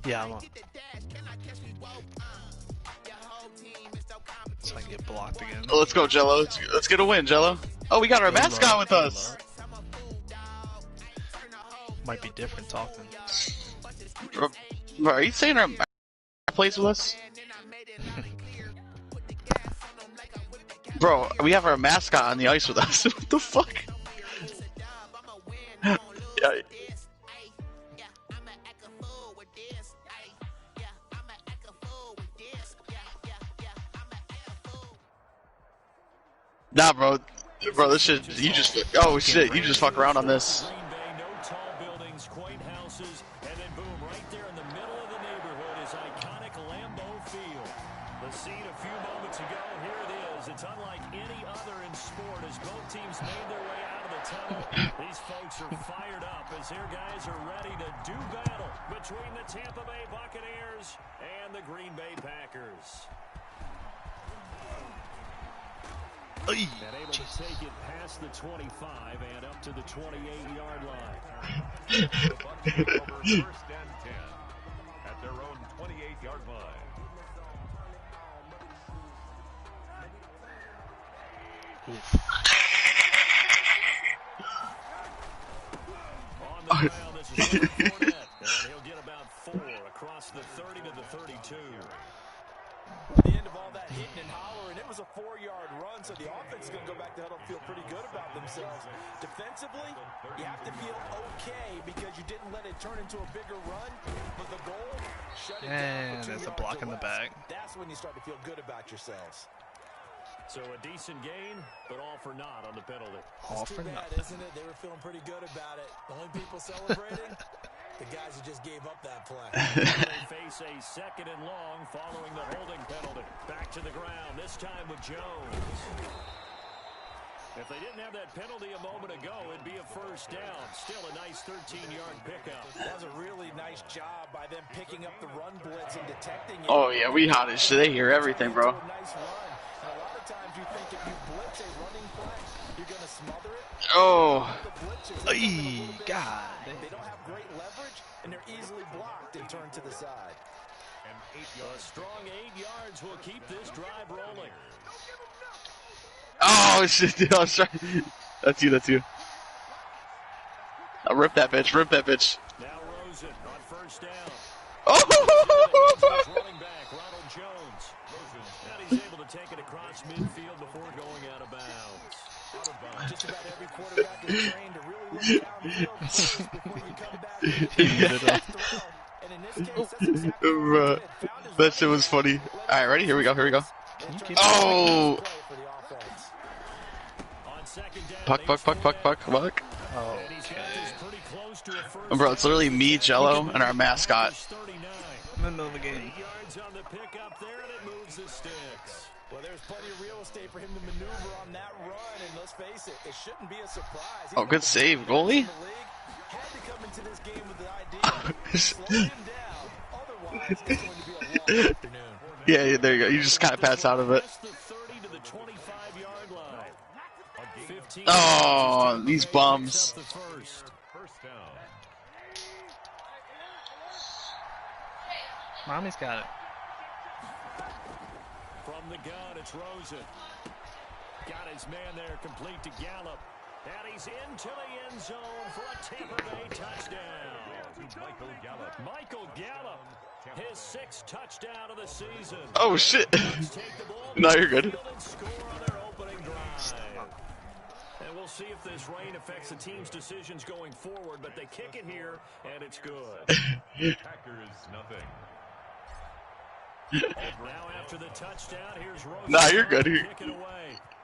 Yeah, I'm on. So I can get blocked again. Oh, let's go, Jello. Let's get a win, Jello. Oh, we got our mascot with us. Might be different talking. Bro, are you saying our plays with us? Bro, we have our mascot on the ice with us. What the fuck? Yeah. Nah, bro. Bro, this shit, you just, oh shit, you just fuck around on this. It's unlike any other in sport as both teams made their way out of the tunnel. These folks are fired up as their guys are ready to do battle between the Tampa Bay Buccaneers and the Green Bay Packers. And able to take it past the 25 and up to the 28-yard line. The Bucs take over first and 10 at their own 28-yard line. On the ground, this is Fournette, and he'll get about 4 across the 30 to the 32. At the end of all that hitting and hollering, it was a 4-yard run, so the offense is going to go back to huddle and feel pretty good about themselves. Defensively, you have to feel okay because you didn't let it turn into a bigger run, but the goal, shut it down for 2 yards. There's a block in the back. That's when you start to feel good about yourselves. So a decent gain, but all for naught on the penalty. All It's for too bad, nothing. isn't it? They were feeling pretty good about it. The only people celebrating, the guys who just gave up that play. They face a second and long following the holding penalty. Back to the ground, this time with Jones. If they didn't have that penalty a moment ago, it'd be a first down. Still a nice 13-yard pickup. That was a really nice job by them picking up the run blitz and detecting it. Oh yeah, we hot as shit. They hear everything, bro. Nice run. And a lot of times you think if you blitz a running play, you're going to smother it. Oh. God. They don't have great leverage, and they're easily blocked and turned to the side. And a strong 8 yards will keep this drive rolling. Oh shit, dude, I was trying. That's you, that's you. I'll rip that bitch, rip that bitch. Now Rosen on first down. Oh! Running back, Ronald Jones. And he's able to take it across midfield before going out of bounds. Just about every quarterback is trained to really look downfield first before you come back. And in this case, that's exactly what he did. That shit was funny. Alright, ready? Here we go, here we go. Oh! Puck, puck, puck, puck, puck, puck. Oh, okay. Bro, it's literally me, Jello, and our mascot. in the middle of the game. Well, there's plenty of real estate for him to maneuver on that run, and let's face it, it shouldn't be a surprise. Oh, good save, goalie. Had to come into this game with the idea of slowing him down. Otherwise, it's going to be a long afternoon. Yeah, there you go. You just kind of pass out of it. Oh, these bums. Mommy's got it. From the gun, it's Rosen. Got his man there, complete to Gallup. And he's into the end zone for a Tampa Bay touchdown. Michael Gallup, his 6th touchdown of the season. Oh, shit. No, you're good. And we'll see if this rain affects the team's decisions going forward, but they kick it here, and it's good. Packers, nothing. Now after the touchdown, here's Rosen. Nah, you're good.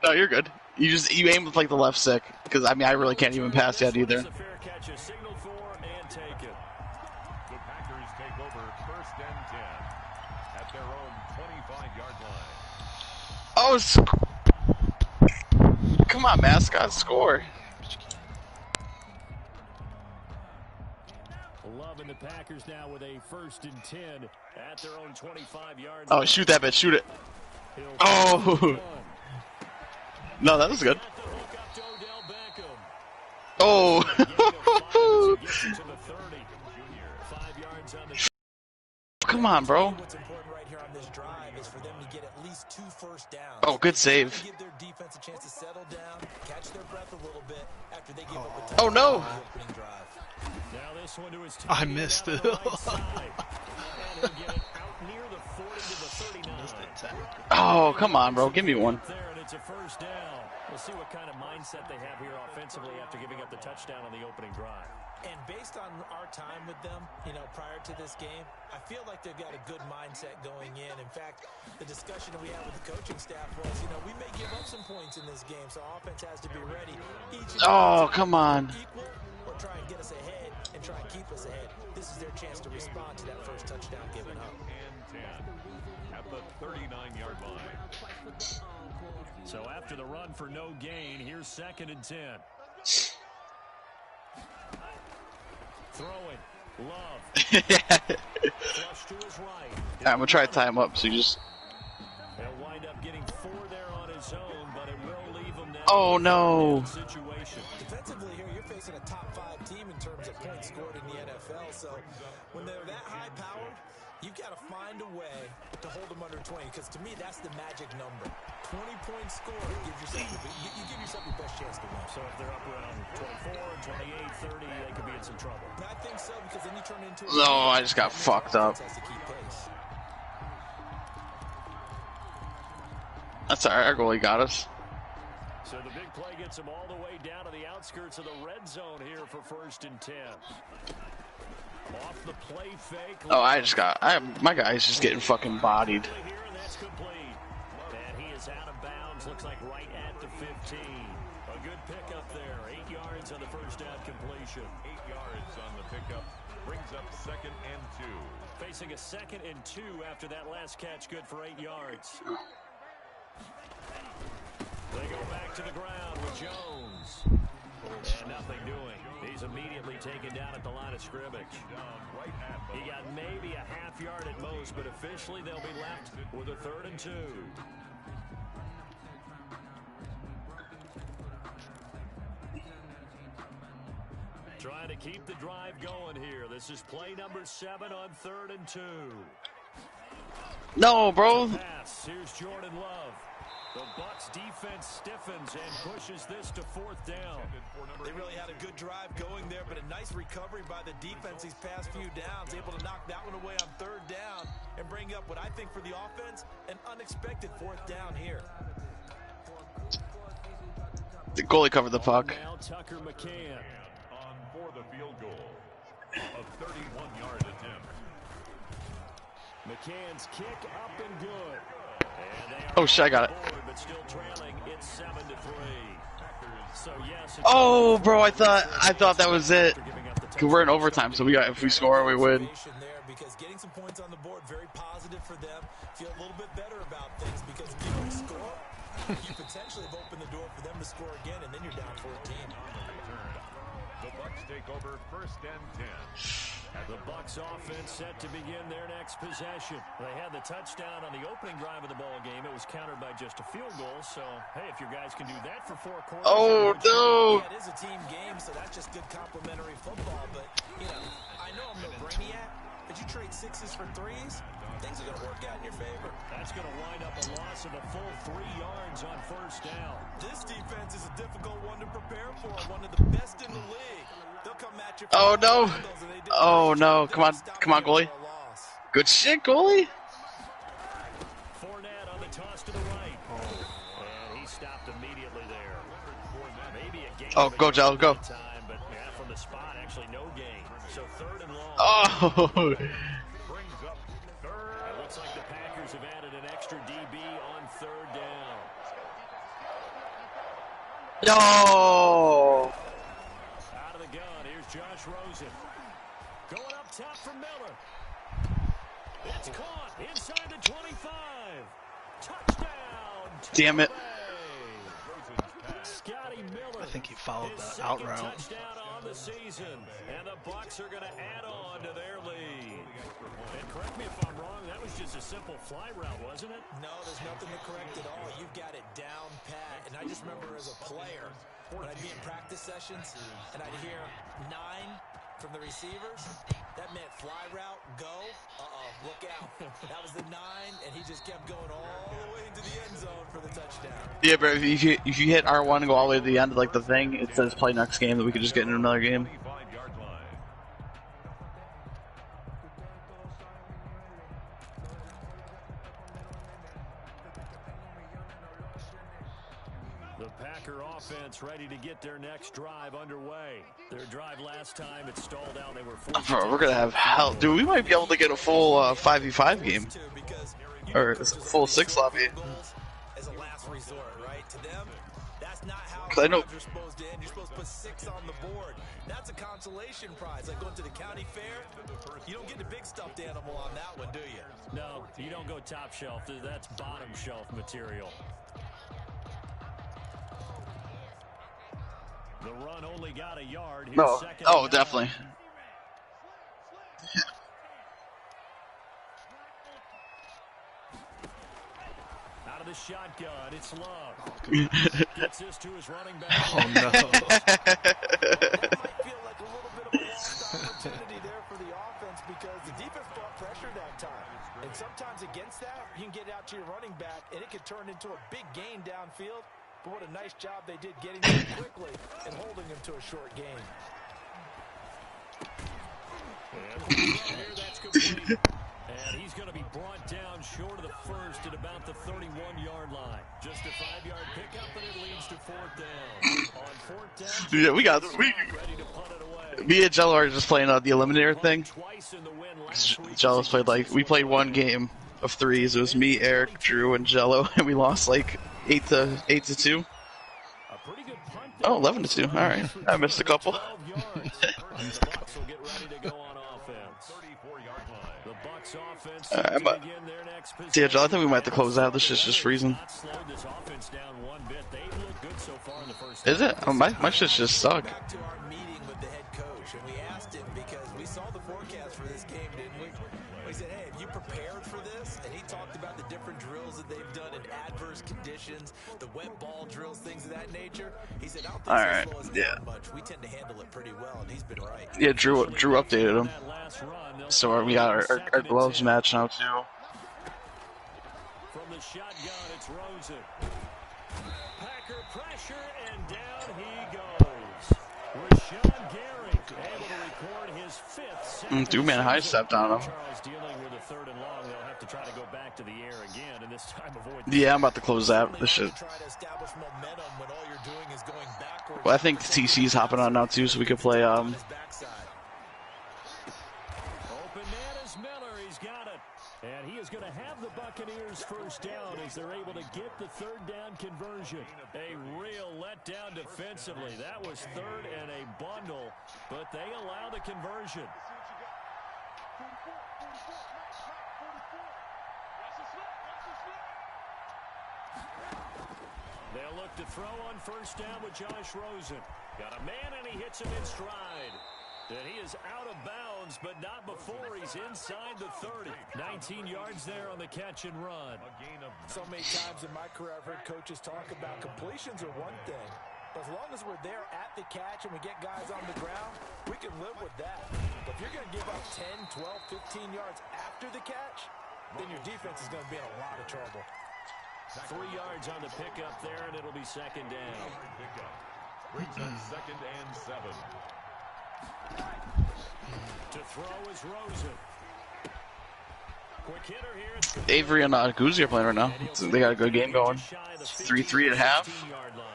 No, you're good. You aim with like the left stick, because I mean I really can't even pass yet either. The Packers take over first and 10 at their own 25-yard line. Oh, come on, mascot, score. Loving the Packers now with a 1st and 10 at their own 25-yard line. Oh, shoot that bitch, shoot it. Oh. No, that was good. Oh. Come on, bro. What's important right here on this drive is for them to get at least 2 first downs. Oh, good save. Give their defense a chance to settle down, catch their breath a little bit after they give up a Oh, no. touchdown on the opening drive. Now this one to his team I missed it. down the right side. And he'll get it out near the 40 to the 39. Missed it, Zach. Oh, come on, bro. Give me one. There, and it's a first down. We'll see what kind of mindset they have here offensively after giving up the touchdown on the opening drive. And based on our time with them, prior to this game, I feel like they've got a good mindset going in. In fact, the discussion that we had with the coaching staff was, we may give up some points in this game, so offense has to be ready. Oh, come on. Equal or try and get us ahead and try and keep us ahead. This is their chance to respond to that first touchdown given up. And 10 at the 39-yard line. So after the run for no gain, here's 2nd and 10. Throwing. Love. Flush to his right. I'm going to try to tie him up, so you just... He'll wind up getting 4 there on his own, but it will leave him now. Oh, no. Situation. Defensively here, you're facing a top 5 team in terms of points scored in the NFL, so when they're that high-powered, you've got to find a way to hold them under 20, because to me, that's the magic number. 20 points scored gives yourself, you give yourself your best chance to win. So if they're up around 24, 28, 30, they could be in some trouble. And I think so, because then you turn into No, I just got fucked up. has to keep pace. That's all right. Our goalie got us. So the big play gets them all the way down to the outskirts of the red zone here for 1st and 10. Off the play fake. Oh, I just got... my guy's just getting fucking bodied. Here, and that's complete. And he is out of bounds. Looks like right at the 15. A good pickup there. 8 yards on the first down completion. 8 yards on the pickup. Brings up 2nd and 2. Facing a 2nd and 2 after that last catch. Good for 8 yards. They go back to the ground with Jones. And nothing doing. He's immediately taken down at the line of scrimmage. He got maybe a half yard at most, but officially they'll be left with a 3rd and 2. Trying to keep the drive going here. This is play number 7 on 3rd and 2. No, bro. Pass. Here's Jordan Love. The Bucs defense stiffens and pushes this to 4th down. They really had a good drive going there, but a nice recovery by the defense these past few downs. Able to knock that one away on 3rd down and bring up what I think for the offense, an unexpected 4th down here. The goalie covered the puck. Now Tucker McCann. On for the field goal. A 31-yard attempt. McCann's kick up and good. Oh shit, I got it. But still trailing, it's 7-3. So yes, Oh, bro, I thought that was it. Cause we're in overtime, so if we score, we win. Because getting some points on the board, very positive for them. Feel a little bit better about things because if you don't score, you potentially have opened the door for them to score again, and then you're down 14. The Bucs take over 1st and 10. The Bucs offense set to begin their next possession. They had the touchdown on the opening drive of the ball game. It was countered by just a field goal. So, hey, if your guys can do that for 4 quarters. Oh, no. Yeah, it is a team game, so that's just good complimentary football. But, I know I'm no brainiac, but you trade 6s for 3s, things are going to work out in your favor. That's going to wind up a loss of a full 3 yards on 1st down. This defense is a difficult one to prepare for, one of the best in the league. They'll come at you. Oh, no. Oh, no. Come on, goalie. Good shit, goalie. Fournette on the toss to the right. And he stopped immediately there. Maybe a gain. Oh, go, Jell, go. Time, but from the spot, actually no gain. So 3rd and long. Oh. Brings up 3rd. It looks like the Packers have added an extra DB on 3rd down. No. Out of the gun, here's Josh Rosen. Going up top for Miller. It's caught inside the 25. Touchdown. Damn it. Scotty Miller. I think he followed his the out second route. touchdown on the season. And the Bucs are going to add on to their lead. And correct me if I'm wrong, that was just a simple fly route, wasn't it? No, there's nothing to correct at all. You've got it down pat. And I just remember as a player, When I'd be in practice sessions and I'd hear 9 from the receivers, that meant fly route, go, look out. That was the 9, and he just kept going all the way into the end zone for the touchdown. Yeah, but if you hit R1 and go all the way to the end of like the thing, it says play next game, that we could just get into another game. 25-yard line. The Packer offense ready to get their next drive underway. Their drive last time, it stalled out. They were forced to We're gonna have hell, dude. We might be able to get a full 5v5 game, or a full 6 lobby. As a last resort, right? To them, that's not how I know. you're supposed to end. You're supposed to put 6 on the board. That's a consolation prize, like going to the county fair. You don't get the big stuffed animal on that one, do you? No, you don't go top shelf. That's bottom shelf material. The run only got a yard. Here's No. second Oh, down. definitely. Out of the shotgun, it's Love. Gets this to his running back. Oh no. That might feel like a little bit of a lost opportunity there for the offense because the defense brought pressure that time. And sometimes against that, you can get out to your running back, and it could turn into a big gain downfield. But what a nice job they did getting him quickly and holding him to a short gain. And here, that's complete. And he's going to be brought down short of the first at about the 31-yard line. Just a 5-yard pickup, and it leads to 4th down. On 4th down, Yeah, we got ready to punt it away. me and Jello are just playing the eliminator thing. Twice in the win last week. Jello's played we played one game of 3s. It was me, Eric, Drew, and Jello, and we lost like 8 to 2. A pretty good punt there. Oh, 11 to 2. All right, I missed a couple. 12 yards. The Bucs will get ready to go on offense. 34-yard line. The Bucs offense I'm to a- begin their next Yeah, Jello, I possession. think we might have to close out. This shit's just freezing. Not slowed this offense down one bit. They look good so far in the first Is half. it? Oh, my shit's just stuck. Back to our meeting with the head coach, and we asked him because we saw the forecast for this game, didn't we? We said, hey, have you prepared for this? And he talked about the different drills that they've done in adverse conditions, the wet ball drills, things of that nature. He said, I don't think All so right, slow us yeah. down much. We tend to handle it pretty well, and he's been right. Yeah, Drew updated him. That last run, they'll So we got our gloves match now too. From the shotgun, it's Rosen. Packer pressure, and down he goes. Rashawn Gary able to record his 5th. Two-man high stepped on him. Charles dealing with a 3rd and long. They'll have to try to go back to the air again, and this time avoid. Yeah, I'm about to close that. This shit. Try to establish momentum when all you're doing is going backwards. Well, I think TC's hopping on now too, so we could play. On his backside. Open man is Miller. He's got it. And he is going to have the Buccaneers first down as they're able to get the 3rd down conversion. A real letdown defensively. That was 3rd and a bundle, but they allow the conversion. They'll look to throw on first down with Josh Rosen. Got a man, and he hits him in stride. And he is out of bounds, but not before he's inside the 30. 19 yards there on the catch and run. So many times in my career, I've heard coaches talk about completions are one thing. But as long as we're there at the catch and we get guys on the ground, we can live with that. But if you're going to give up 10, 12, 15 yards after the catch, then your defense is going to be in a lot of trouble. 3 yards on the pickup there, and it'll be 2nd down. Brings up 2nd and 7. To throw is Rosen. Quick hitter here. It's Avery and Guzzi are playing right now. So they got a good game going. 3-3 at half. 15-yard line.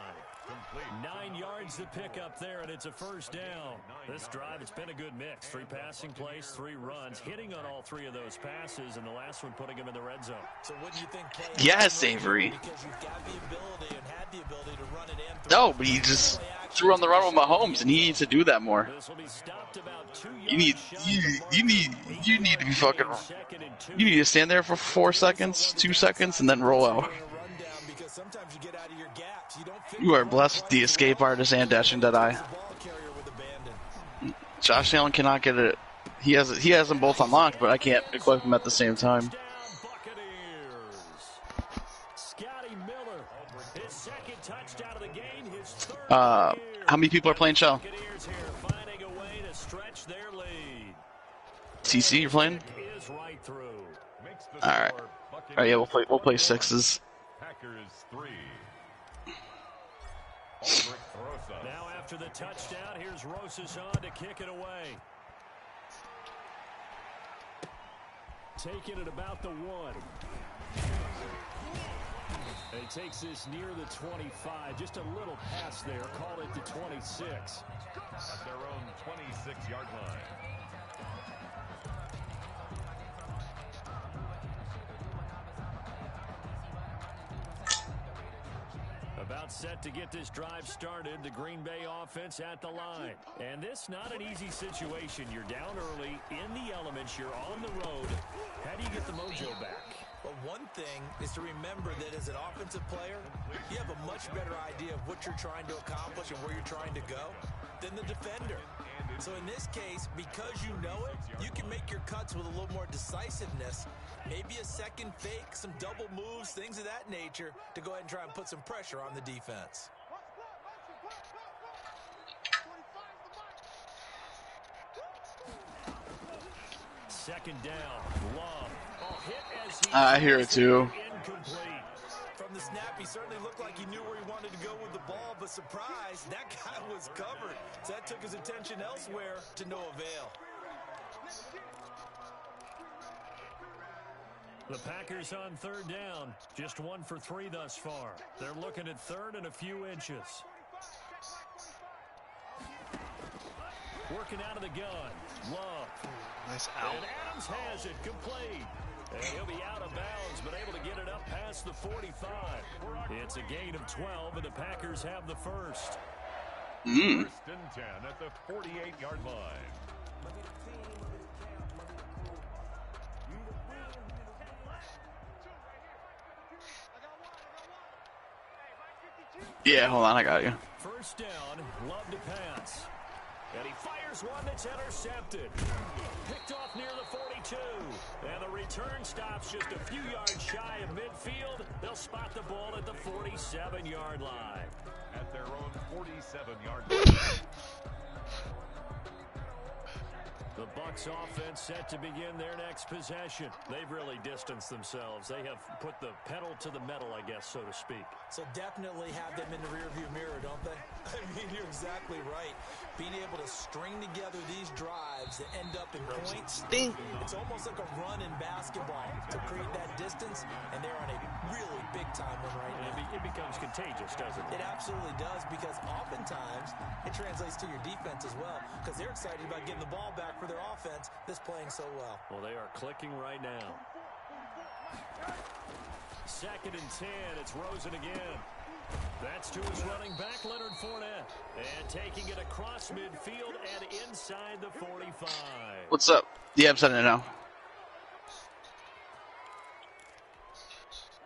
9 yards to pick up there, and it's a first down. This drive, it's been a good mix. 3 passing plays, 3 runs, hitting on all 3 of those passes, and the last one putting him in the red zone. So wouldn't you think Yes, Avery. because you've got the ability and had the ability to run it in. No, but he just threw on the run with Mahomes, and he needs to do that more. This will be stopped about 2 You need you need to be fucking. You need to stand there for 4 seconds, 2 seconds, and then roll out. Because sometimes you get out of your gaps. You don't fit You are blessed with the escape artist and dashing dead eye. the ball carrier with abandon. Josh Allen cannot get it. He has them both unlocked, but I can't equip them at the same time. Down Buccaneers. Scotty Miller, his 2nd touchdown of the game, his 3rd How many people are playing shell? Buccaneers here finding a way to stretch their lead. TC, you're playing? Is right through. Makes the All right. score All right, yeah, we'll play sixes. Packers 3. Ulrich Rosas. Now after the touchdown, here's Rosas on to kick it away. Taking it about the 1. And he takes this near the 25. Just a little pass there. Call it the 26. At their own 26-yard line. About set to get this drive started. The Green Bay offense at the line. And this not an easy situation. You're down early, in the elements, you're on the road. How do you get the mojo back? Well, one thing is to remember that as an offensive player, you have a much better idea of what you're trying to accomplish and where you're trying to go than the defender. So in this case, because you know it, you can make your cuts with a little more decisiveness. Maybe a second fake, some double moves, things of that nature to go ahead and try and put some pressure on the defense. Second down. Love. Oh, hit as he I hear it too. Incomplete. From the snap, he certainly looked like he knew where he wanted to go with the ball, but surprise, that guy was covered. So that took his attention elsewhere to no avail. The Packers on third down. Just 1 for 3 thus far. They're looking at third and a few inches. Working out of the gun. Love. Nice out. And Adams has it complete. And he'll be out of bounds, but able to get it up past the 45. It's a gain of 12, and the Packers have the first. First and 10 at the 48-yard line. Yeah, hold on, I got you. First down, Love to pass. And he fires one that's intercepted. Picked off near the 42. And the return stops just a few yards shy of midfield. They'll spot the ball at the 47-yard line. At their own 47-yard line. The Bucs offense set to begin their next possession. They've really distanced themselves. They have put the pedal to the metal, I guess, so to speak. So definitely have them in the rearview mirror, don't they? I mean, you're exactly right. Being able to string together these drives that end up in points, it's almost like a run in basketball to create that distance, and they're on a really big-time one right now. It becomes contagious, doesn't it? It absolutely does, because oftentimes it translates to your defense as well, because they're excited about getting the ball back for their offense that's playing so well. Well, they are clicking right now. Second and 10. It's Rosen again. That's to his running back, Leonard Fournette. And taking it across midfield and inside the 45. What's up? Yeah, I'm sending it now.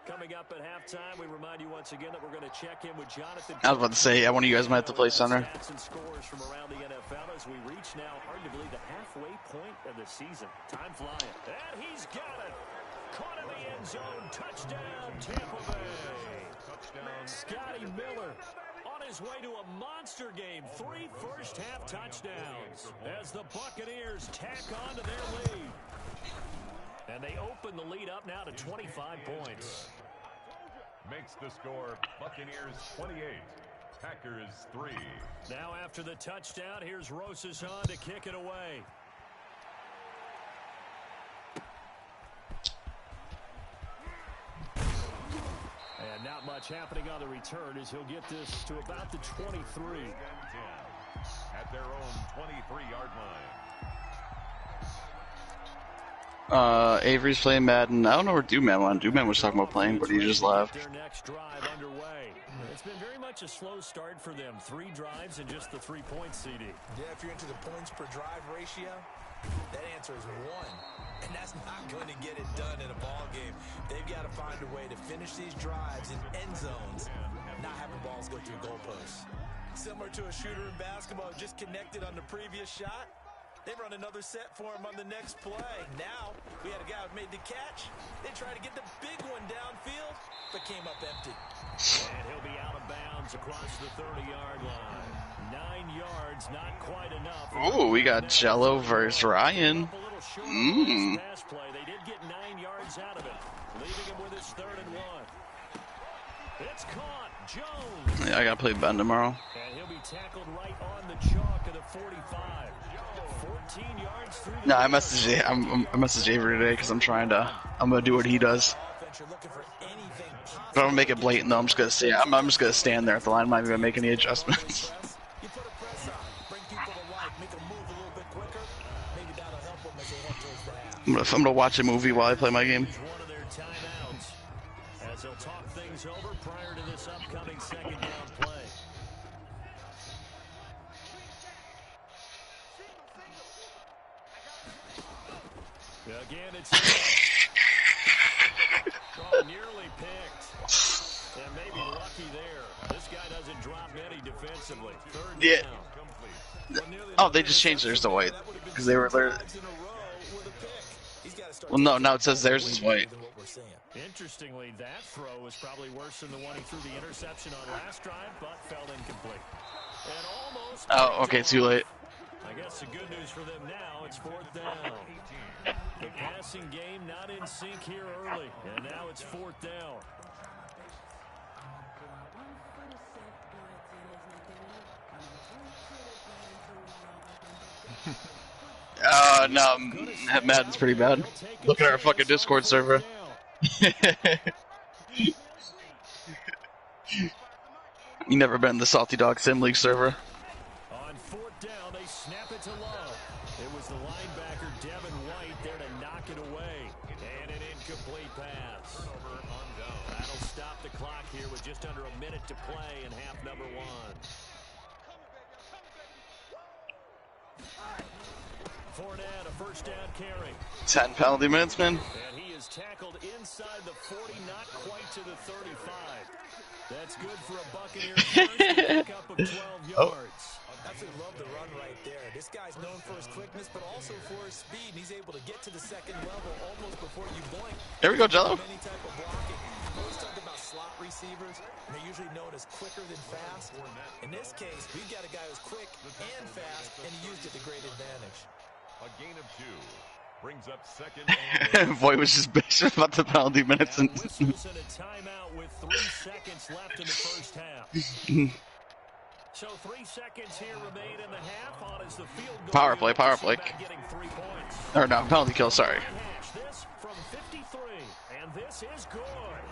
Coming up at halftime, we remind you once again that we're going to check in with Jonathan. I was about to say, yeah, one of you guys might have to play center. Stats and scores from around the NFL as we reach now, hard to believe, the halfway point of the season. Time flying. And he's got it. Caught in the end zone. Touchdown, Tampa Bay. Touchdown. Scotty Miller on his way to a monster game. 3 first-half touchdowns as the Buccaneers tack on to their lead. And they open the lead up now to 25 points. Makes the score Buccaneers 28, Packers 3. Now after the touchdown, here's Rosas on to kick it away. And not much happening on the return as he'll get this to about the 23. At their own 23-yard line. Avery's playing Madden. I don't know where Dewman went. Dewman was talking about playing, but he just left. Their next drive underway. It's been very much a slow start for them. 3 drives and just the 3 points, CD. Yeah, if you're into the points per drive ratio, that answer is 1. And that's not going to get it done in a ball game. They've got to find a way to finish these drives in end zones, not having balls go through goalposts. Similar to a shooter in basketball, just connected on the previous shot. They run another set for him on the next play. Now, we had a guy who made the catch. They tried to get the big one downfield, but came up empty. And he'll be out of bounds across the 30-yard line. 9 yards, not quite enough. Oh, we got Jello versus Ryan. Pass play. They did get 9 yards out of it, leaving him with his 3rd and 1. It's caught. Jones. Yeah, I gotta play Ben tomorrow. And he'll be tackled right on the chalk of the 45. 14 yards through the No, I messaged Avery today because I'm gonna do what he does. But I'm gonna make it blatant though. I'm just gonna stand there at the line. I'm not even gonna make any adjustments. I'm gonna watch a movie while I play my game. one of their timeouts as they'll talk things over prior to this upcoming 2nd down play. Again, it's nearly picked. And maybe lucky there. This guy doesn't drop many defensively. 3rd down. Oh, they just changed theirs to white because they were there. Well, no, now it says theirs is white. Interestingly, that throw was probably worse than the one he threw the interception on last drive, but fell incomplete. And almost. Oh, okay, too late. I guess the good news for them now, it's 4th down. The passing game not in sync here early, and now it's 4th down. No, Madden's pretty bad. Look at our fucking Discord server. You never been in the Salty Dog Sim League server. On 4th down, they snap it to Love. It was the linebacker Devin White there to knock it away. And an incomplete pass. That'll stop the clock here with just under a minute to play in half number 1. Fournette, a 1st down carry. 10 penalty minutes, man. And he is tackled inside the 40, not quite to the 35. That's good for a Buccaneers first pickup of 12 yards. Absolutely love the run right there. This guy's known for his quickness, but also for his speed. And he's able to get to the 2nd level almost before you blink. There we go, Jello. Many type of blocking. Always talk about slot receivers, and they're usually known as quicker than fast. In this case, we've got a guy who's quick and fast, and he used it to great advantage. A gain of 2 brings up 2nd and Boy was just bitching about the penalty minutes. And whistles and a timeout with 3 seconds left in the 1st half. So 3 seconds here remain in the half on as the field goal. Power play. Getting 3 points. Or no, penalty kill, sorry. This from 53, and this is good.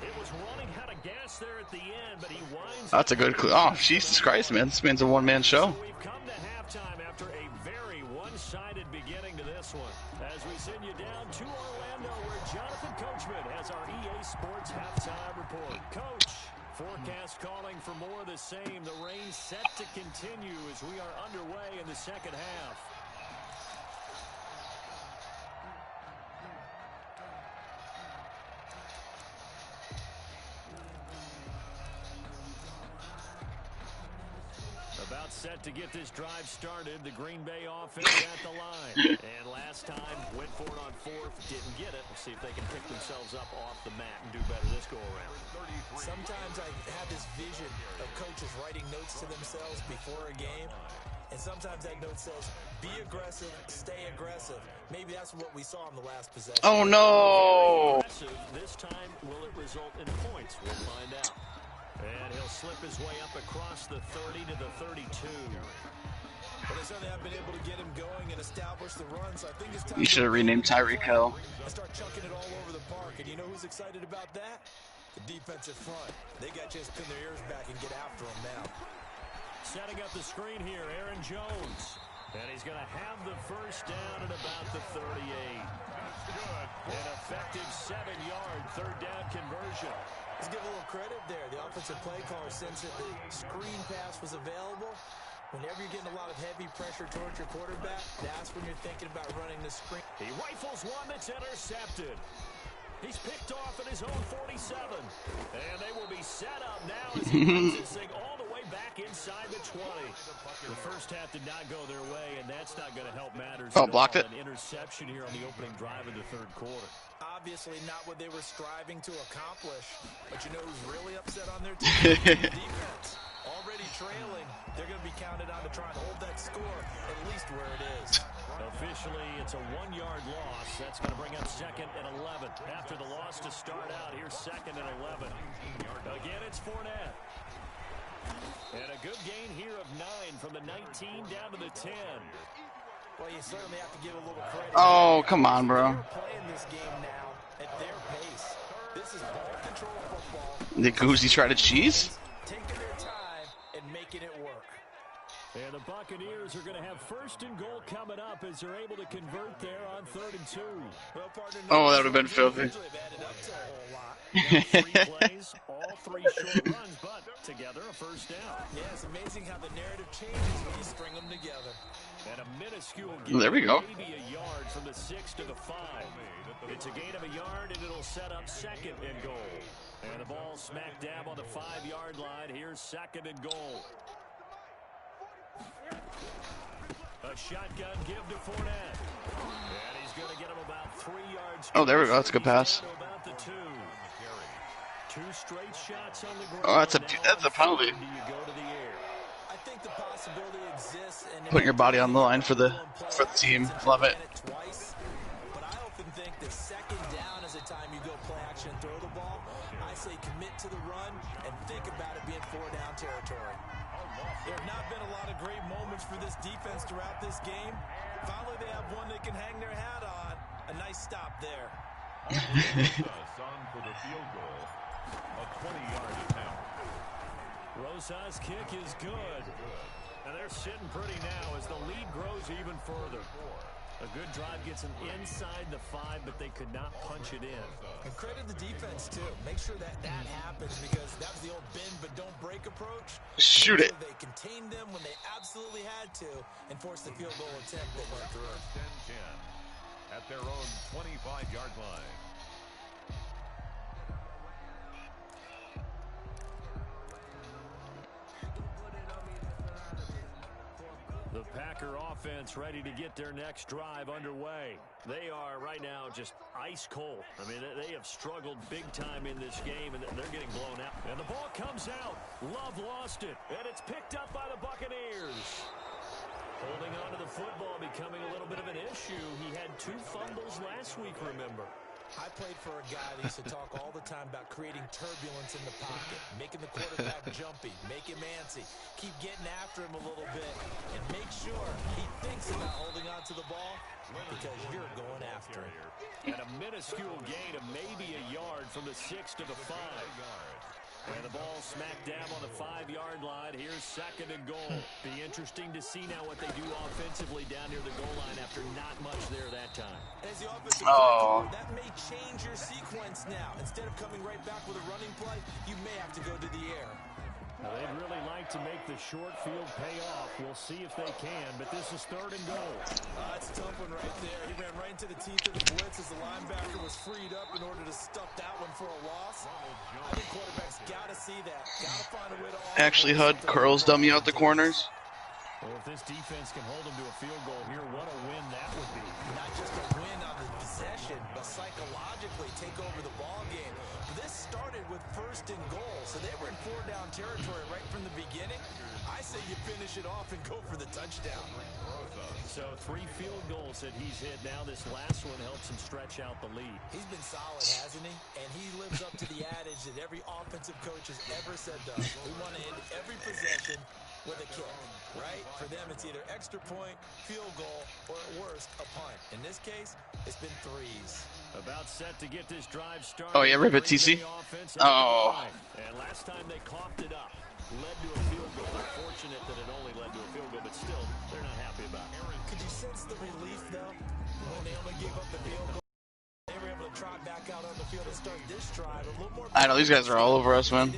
It was running out of gas there at the end, but he winds. That's a good clue. Oh, Jesus Christ, man. This man's a one-man show. So we've come to halftime after a very one-sided beginning to this one. As we send you down to Orlando, where Jonathan Coachman has our EA Sports halftime report. Coach, forecast calling for more of the same. The rain set to continue as we are underway in the 2nd half. About set to get this drive started. The Green Bay offense at the line. And last time, went for it on 4th, didn't get it. We'll see if they can pick themselves up off the mat and do better this go-around. Sometimes I have this vision of coaches writing notes to themselves before a game. And sometimes that note says, be aggressive, stay aggressive. Maybe that's what we saw in the last possession. Oh, no. This time, will it result in points? We'll find out. And he'll slip his way up across the 30 to the 32. But they certainly have been able to get him going and establish the run, so I think it's time. You should have renamed Tyreek Hill. Start chucking it all over the park, and you know who's excited about that? The defensive front. They got just pin their ears back and get after him now. Setting up the screen here, Aaron Jones. And he's going to have the 1st down at about the 38. An effective 7-yard 3rd down conversion. Let's give a little credit there. The offensive play caller sensed that the screen pass was available. Whenever you're getting a lot of heavy pressure towards your quarterback, that's when you're thinking about running the screen. He rifles one that's intercepted. He's picked off at his own 47. And they will be set up now as he brings this thing all the way back inside the 20. The first half did not go their way, and that's not going to help matters. Oh, blocked it. An interception here on the opening drive of the third quarter. Obviously not what they were striving to accomplish. But you know who's really upset on their team? The defense. Already trailing. They're going to be counted on to try and hold that score at least where it is. Officially, it's a 1-yard loss. That's going to bring up 2nd and 11. After the loss to start out, here's 2nd and 11. Again, it's Fournette. And a good gain here of 9 from the 19 down to the 10. Well, you certainly have to give a little credit. Oh, come on, bro. They're playing this game now at their pace. This is ball control football. The Goozy tried to cheese? Taking their time and making it work. And the Buccaneers are going to have 1st and goal coming up as they're able to convert there on 3rd and 2. Well, partner, Oh, that would have been filthy. usually have added up to a whole lot. Now 3 plays, all 3 short runs, but together a 1st down. Yeah, it's amazing how the narrative changes when you string them together. And a minuscule There we go. maybe a yard from the 6 to the 5. It's a gain of a yard, and it'll set up 2nd and goal. And the ball smack dab on the 5-yard line. Here's 2nd and goal. A shotgun give to Fournette. And he's going to get him about 3 yards. Oh, there we go. That's a good pass. Down to about the 2. 2 straight shots on the ground. Oh, that's a penalty. Do you go to the air? I think the possibility exists. And Putting your body on the line for the team. Love it. Twice, but I often think that 2nd down is a time you go play action and throw the ball. I say commit to the run and think about it being 4-down territory. There have not been a lot of great moments for this defense throughout this game. Finally, they have one they can hang their hat on. A nice stop there. Son for the field goal. A 20-yard attempt. Rosa's kick is good. And they're sitting pretty now as the lead grows even further. A good drive gets them inside the 5, but they could not punch it in. And credit the defense, too. Make sure that happens because that was the old bend but don't break approach. Shoot it. They contained them when they absolutely had to and forced the field goal attempt that went through. 10-10 at their own 25-yard line. The Packer offense ready to get their next drive underway. They are right now just ice cold. I mean, they have struggled big time in this game, and they're getting blown out. And the ball comes out. Love lost it, and it's picked up by the Buccaneers. Holding on to the football becoming a little bit of an issue. He had 2 fumbles last week, remember. I played for a guy that used to talk all the time about creating turbulence in the pocket, making the quarterback jumpy, make him antsy, keep getting after him a little bit, and make sure he thinks about holding on to the ball because you're going after him. And a minuscule gain of maybe a yard from the 6 to the 5. And the ball smack dab on the 5-yard line. Here's 2nd and goal. Be interesting to see now what they do offensively down near the goal line after not much there that time. As the offensive that may change your sequence now. Instead of coming right back with a running play, you may have to go to the air. Now, they'd really like to make the short field pay off. We'll see if they can, but this is 3rd and goal. That's a tough one right there. He ran right into the teeth of the blitz as the linebacker was freed up in order to stuff that one for a loss. I think quarterbacks got to see that. Got to find a way to Actually, HUD curls dummy out the corners. Well, if this defense can hold them to a field goal here, what a win that would be. Not just a win on the possession, but psychologically take over the ball game. This started with 1st and goal, so they were in 4-down territory right from the beginning. I say you finish it off and go for the touchdown. So 3 field goals that he's hit now. This last one helps him stretch out the lead. He's been solid, hasn't he? And he lives up to the adage that every offensive coach has ever said to us. We want to end every possession with a kick, right? For them, it's either extra point, field goal, or at worst, a punt. In this case, it's been 3s. About set to get this drive started. Oh, yeah, rip it, TC. Oh. And last time they coughed it up. Led to a field goal. Unfortunate that it only led to a field goal, but still, they're not happy about it. Could you sense the relief, though, when they only gave up the field goal? They were able to trot back out on the field and start this drive a little more. I know, these guys are all over us, man.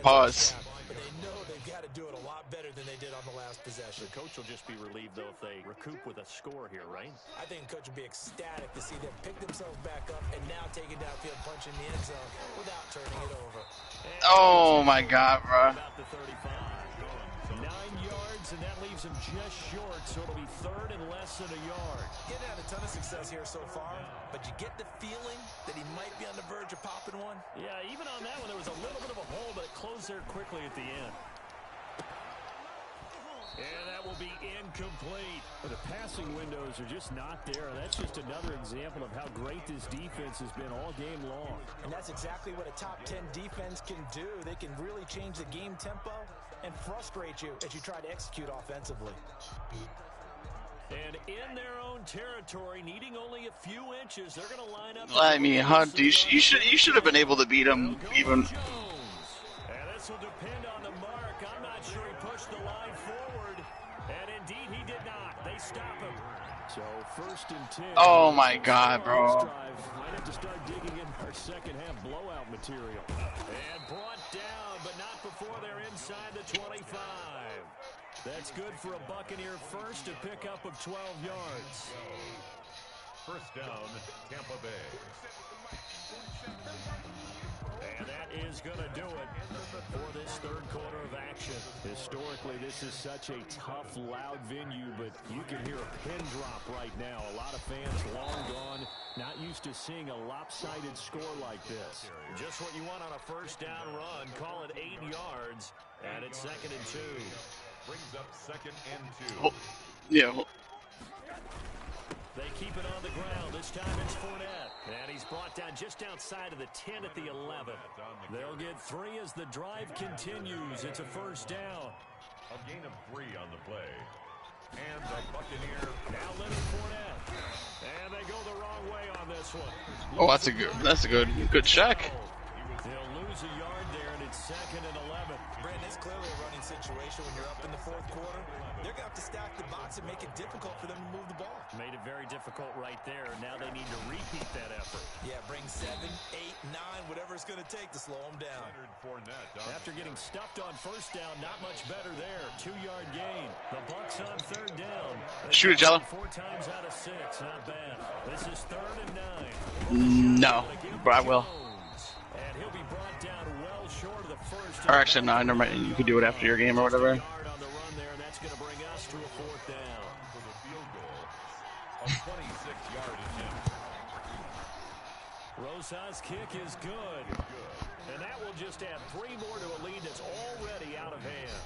Pause. But they know they've got to do it a lot better than they did on the last possession. The coach will just be relieved, though, if they recoup with a score here, right? I think the coach will be ecstatic to see them pick themselves back up and now take it downfield, punching the end zone without turning it over. Oh, my God, bro. About the 35. yards, and that leaves him just short, so it'll be third and less than a yard. Getting had a ton of success here so far, but you get the feeling that he might be on the verge of popping one. Yeah, even on that one, there was a little bit of a hole, but it closed there quickly at the end. And that will be incomplete. But the passing windows are just not there. That's just another example of how great this defense has been all game long. And that's exactly what a top 10 defense can do. They can really change the game tempo and frustrate you as you try to execute offensively. And in their own territory, needing only a few inches, they're going to line up. I mean, Hunt, you should have been able to beat him even. And this will depend on the mark. I'm not sure he pushed the line forward. And indeed, he did not. They stop him. So first and 10. Oh my God, bro. Might have to start digging in our second half blowout material. And brought down, but not before they're inside the 25. That's good for a Buccaneer first to pick up of 12 yards. First down, Tampa Bay. And that is going to do it for this third quarter of action. Historically, this is such a tough, loud venue, but you can hear a pin drop right now. A lot of fans long gone, not used to seeing a lopsided score like this. Just what you want on a first down run. Call it 8 yards, and it's 2nd and 2. Brings up 2nd and 2. Oh, yeah. They keep it on the ground. This time it's Fournette. And he's brought down just outside of the 10 at the 11. They'll get 3 as the drive continues. It's a first down. A gain of 3 on the play. And the Buccaneer. Now Leonard Fournette. And they go the wrong way on this one. Oh, that's a good check. They'll lose a yard there, and it's 2nd and 11. Brandon, it's clearly a running situation when you're up in the fourth quarter. They're going to have to stack the box and make it difficult for them to move the ball. Made it very difficult right there. Now they need to repeat that effort. Yeah, bring 7, 8, 9, whatever it's going to take to slow them down. After getting stuffed on first down, not much better there. 2-yard gain. The Bucs on third down. Shoot it, Jello. 4 times out of 6. Not bad. This is 3rd and 9. No, but I will. And he'll be brought down well short of the first. Or actually, no, never mind. You could do it after your game or whatever. On the run there, and that's going to bring us to a 4th down. For the field goal. A 26-yard attempt. Rosa's kick is good. And that will just add 3 more to a lead that's already out of hand.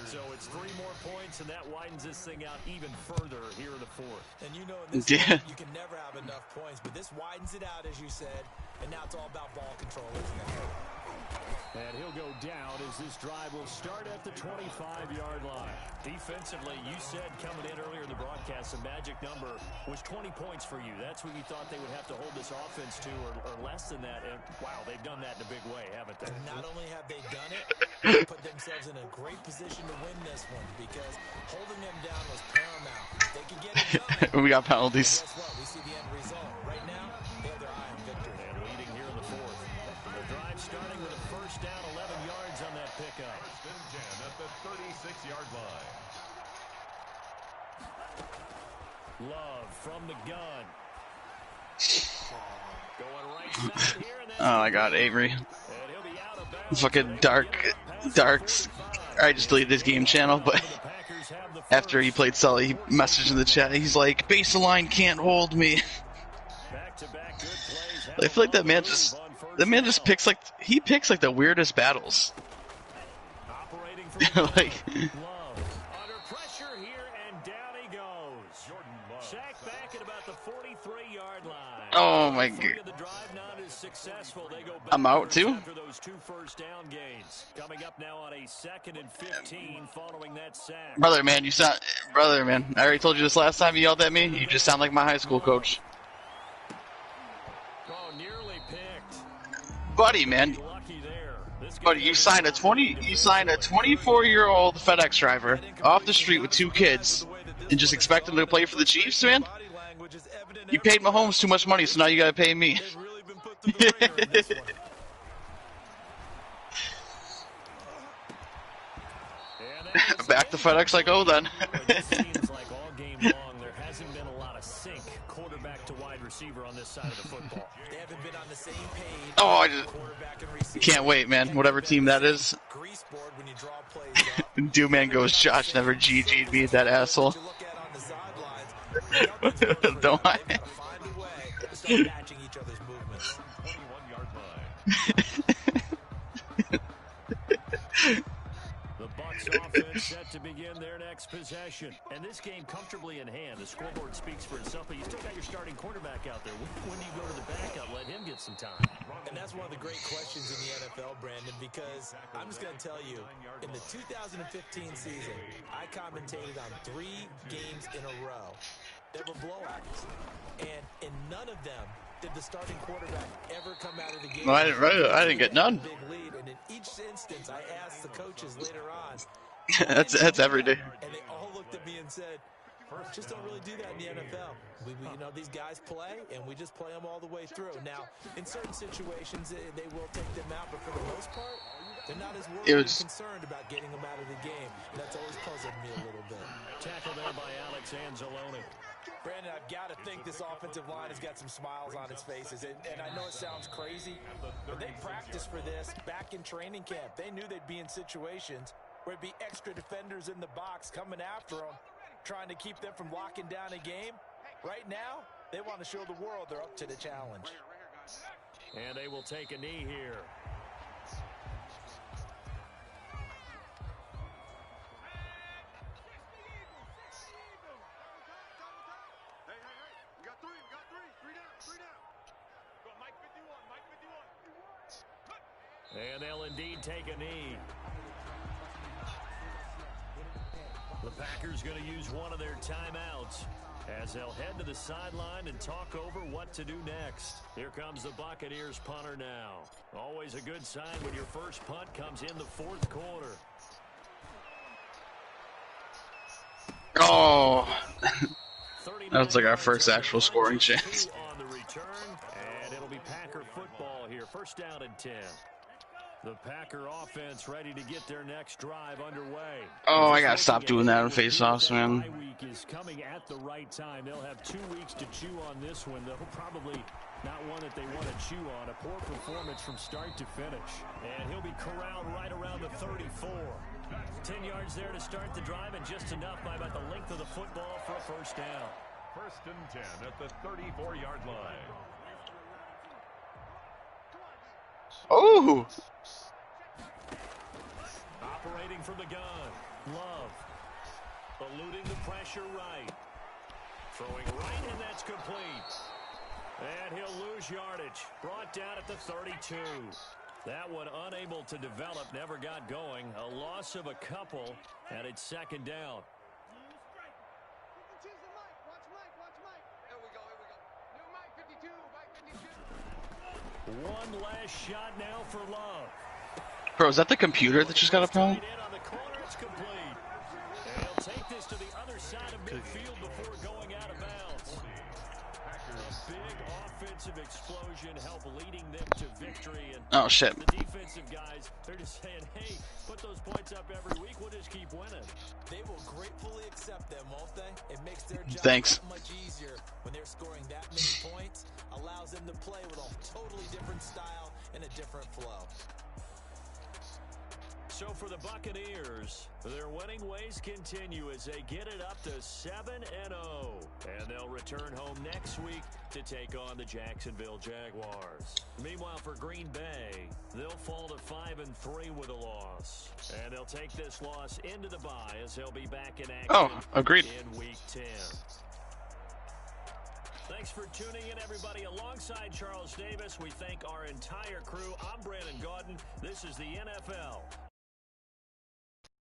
So it's 3 more points, and that widens this thing out even further here in the 4th. And you know in this game, you can never have enough points, but this widens it out, as you said, and now it's all about ball control, isn't it? And he'll go down as this drive will start at the 25-yard line. Defensively, you said coming in earlier in the broadcast, the magic number was 20 points for you. That's what you thought they would have to hold this offense to, or less than that. And, wow, they've done that in a big way, haven't they? And not only have they done it, they put themselves in a great position to win this one because holding them down was paramount. They could get it done. We got penalties. Guess what? We see the end result. Right now, they have their eye on victory. And leading here in the 4th. The drive starting with a first down, 11 yards on that pickup. First and 10 at the 36-yard line. Love from the gun. Going right side here, and that's Oh my God, Avery. and he'll be out of bounds. Fucking darks. I just deleted his game channel, but The Packers have the after he first. played Sully, he messaged in the chat. He's like, "Base line can't hold me." Back-to-back good plays. I feel like that man just picks like the weirdest battles. Operating from Like, Love. Under pressure here, and down he goes. Jordan Love. Sacked back at about the 43-yard line. oh my Three God. of the drive not as successful. They go I'm out backwards too? after those 2 first down gains. Coming up now on a 2nd and 15 following that sack. Brother, man, I already told you this last time you yelled at me. You just sound like my high school coach. Oh, nearly picked. Buddy, man. Lucky there. This Buddy, you signed a 24-year-old FedEx driver off the street with 2 kids and just expect him to play for the Chiefs, man? Body language is evident. You paid Mahomes too much money, so now you gotta pay me. They've really been put through the ringer in this one. And that was Back to FedEx like, oh then. It seems like all game long there hasn't been a lot of sync quarterback to wide receiver on this side of the football. They haven't been on the same page. Oh, I just Quarterback and receiver. can't wait, man. Whatever team that is. Grease board when you draw plays up. Dewman goes, Josh never GG'd me, that asshole. You look at on the sidelines, nothing's worked for Don't them. I? They've got to find a way to start matching each other's movements. 21-yard line. The Bucs offense set to begin their next possession. And this game comfortably in hand. The scoreboard speaks for itself, but you still got your starting quarterback out there. When do you go to the backup, let him get some time? And that's one of the great questions in the NFL, Brandon, because I'm just going to tell you, in the 2015 season, I commentated on 3 games in a row. There were blowouts, and in none of them did the starting quarterback ever come out of the game. No, I didn't get none. Big lead, and in each instance, I asked the coaches later on. That's every day. And they all looked at me and said, just don't really do that in the NFL. We these guys play, and we just play them all the way through. Now, in certain situations, they will take them out, but for the most part, they're not as worried and concerned about getting them out of the game. And that's always puzzled me a little bit. Tackle there by Alex Anzalone. Brandon, I've got to think this offensive line has got some smiles on its faces. And I know it sounds crazy, but they practiced for this back in training camp. They knew they'd be in situations where it'd be extra defenders in the box coming after them, trying to keep them from locking down a game. Right now, they want to show the world they're up to the challenge. And they will take a knee here. And they'll indeed take a knee. The Packers going to use one of their timeouts as they'll head to the sideline and talk over what to do next. Here comes the Buccaneers punter now. Always a good sign when your first punt comes in the fourth quarter. Oh, that was like our first actual scoring chance. On the return, and it'll be Packer football here. First down and 10. The Packer offense ready to get their next drive underway. Oh, I gotta stop doing that on face-offs, man. Bye week is coming at the right time. They'll have 2 weeks to chew on this one. They'll probably not one that they want to chew on. A poor performance from start to finish. And he'll be corralled right around the 34. 10 yards there to start the drive, and just enough by about the length of the football for a first down. First and 10 at the 34-yard line. Oh! Operating from the gun. Love. Eluding the pressure right. Throwing right, and that's complete. And he'll lose yardage. Brought down at the 32. That one unable to develop, never got going. A loss of a couple, and it's second down. One last shot now for Love. Bro, is that the computer that just got a problem? It's complete. And he'll take this to the other side of midfield before going out of bounds. A big offensive explosion helped leading them to victory. And Oh, shit. the defensive guys, they're just saying, hey, put those points up every week. We'll just keep winning. They will gratefully accept them, won't they? It makes their job Thanks. much easier when they're scoring that many points. Allows them to play with a totally different style and a different flow. So for the Buccaneers, their winning ways continue as they get it up to 7-0. And they'll return home next week to take on the Jacksonville Jaguars. Meanwhile, for Green Bay, they'll fall to 5-3 with a loss. And they'll take this loss into the bye as they'll be back in action agreed. in Week 10. Thanks for tuning in, everybody. Alongside Charles Davis, we thank our entire crew. I'm Brandon Gaudin. This is the NFL